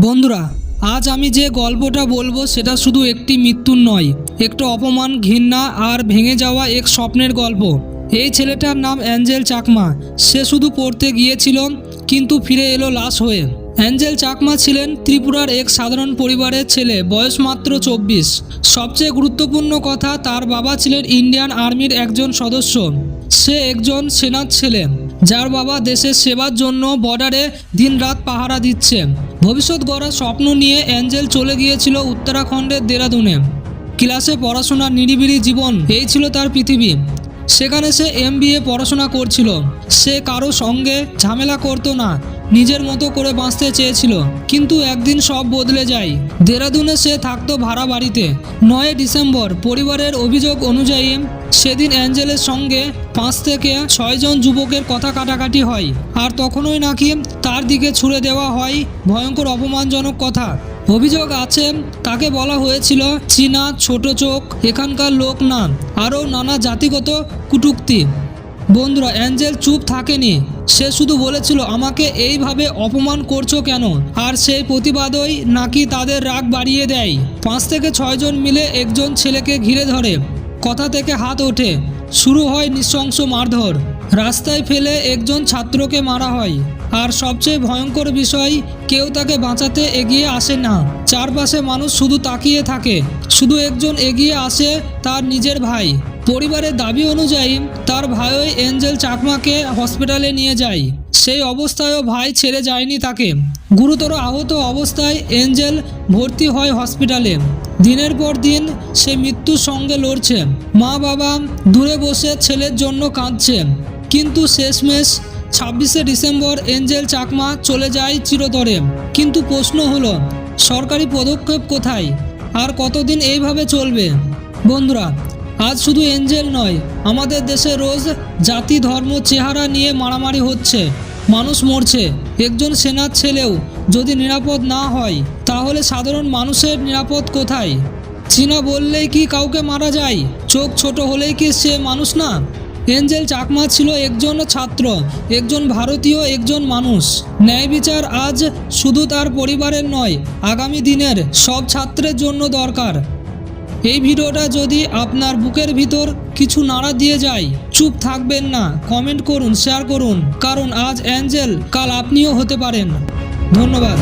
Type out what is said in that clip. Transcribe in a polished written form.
বন্ধুরা, আজ আমি যে গল্পটা বলবো সেটা শুধু একটি মৃত্যুর নয়, একটু অপমান, ঘৃণা আর ভেঙে যাওয়া এক স্বপ্নের গল্প। এই ছেলেটার নাম অ্যাঞ্জেল চাকমা। সে শুধু পড়তে গিয়েছিল, কিন্তু ফিরে এলো লাশ হয়ে। অ্যাঞ্জেল চাকমা ছিলেন ত্রিপুরার এক সাধারণ পরিবারের ছেলে, বয়স মাত্র 24। সবচেয়ে গুরুত্বপূর্ণ কথা, তার বাবা ছিলেন ইন্ডিয়ান আর্মির একজন সদস্য। সে একজন সেনার ছেলে, যার বাবা দেশের সেবার জন্য বর্ডারে দিনরাত পাহারা দিচ্ছে। ভবিষ্যৎ গড়ার স্বপ্ন নিয়ে অ্যাঞ্জেল চলে গিয়েছিল উত্তরাখণ্ডের দেরাদুনে। ক্লাসে পড়াশোনার নিরিবিলি জীবন, এই ছিল তার পৃথিবী। সেখানে সে MBA পড়াশোনা করছিল। সে কারো সঙ্গে ঝামেলা করতো না, নিজের মতো করে বাঁচতে চেয়েছিল। কিন্তু একদিন সব বদলে যায়। দেরাদুনে সে থাকতো ভাড়া বাড়িতে। 9 ডিসেম্বর পরিবারের অভিযোগ অনুযায়ী সেদিন অ্যাঞ্জেলের সঙ্গে 5 থেকে 6 জন যুবকের কথা কাটাকাটি হয়। আর তখনই নাকি তার দিকে ছুড়ে দেওয়া হয় ভয়ঙ্কর অপমানজনক কথা। অভিযোগ আছে, তাকে বলা হয়েছিল চীনা, ছোট চোখ, এখানকার লোক না, আরও নানা জাতিগত কটূক্তি। বন্ধুরা, অ্যাঞ্জেল চুপ থাকেনি। সে শুধু বলেছিল, আমাকে এইভাবে অপমান করছো কেন? আর সেই প্রতিবাদই নাকি তাদের রাগ বাড়িয়ে দেয়। 5 থেকে 6 জন মিলে একজন ছেলেকে ঘিরে ধরে। কথা থেকে হাত ওঠে। শুরু হয় নৃশংস মারধর। রাস্তায় ফেলে একজন ছাত্রকে মারা হয়। আর সবচেয়ে ভয়ঙ্কর বিষয়, কেউ তাকে বাঁচাতে এগিয়ে আসে না। চারপাশে মানুষ শুধু তাকিয়ে থাকে। শুধু একজন এগিয়ে আসে, তার নিজের ভাই। পরিবারের দাবি অনুযায়ী তার ভাইই অ্যাঞ্জেল চাকমাকে হসপিটালে নিয়ে যায়। সেই অবস্থায়ও ভাই ছেড়ে যায়নি তাকে। গুরুতর আহত অবস্থায় অ্যাঞ্জেল ভর্তি হয় হসপিটালে। দিনের পর দিন সে মৃত্যুর সঙ্গে লড়ছে। মা বাবা দূরে বসে ছেলের জন্য কাঁদছে। কিন্তু শেষমেশ 26শে ডিসেম্বর অ্যাঞ্জেল চাকমা চলে যায় চিরতরে। কিন্তু প্রশ্ন হলো, সরকারি পদক্ষেপ কোথায়? আর কতদিন এইভাবে চলবে? বন্ধুরা, আজ শুধু অ্যাঞ্জেল নয়, আমাদের দেশে রোজ জাতি, ধর্ম, চেহারা নিয়ে মারামারি হচ্ছে। মানুষ মরছে। একজন সেনার ছেলেও যদি নিরাপদ না হয়, তাহলে সাধারণ মানুষের নিরাপদ কোথায়? চীনা বললেই কি কাউকে মারা যায়? চোখ ছোট হলেই কি সে মানুষ না? অ্যাঞ্জেল চাকমা ছিল একজন ছাত্র, একজন ভারতীয়, একজন মানুষ। ন্যায় বিচার আজ শুধু তার পরিবারের নয়, আগামী দিনের সব ছাত্রের জন্য দরকার। এই ভিডিওটা যদি আপনার বুকের ভিতর কিছু নাড়া দিয়ে যায়, চুপ থাকবেন না, কমেন্ট করুন, শেয়ার করুন। কারণ আজ অ্যাঞ্জেল, কাল আপনিও হতে পারেন। ধন্যবাদ।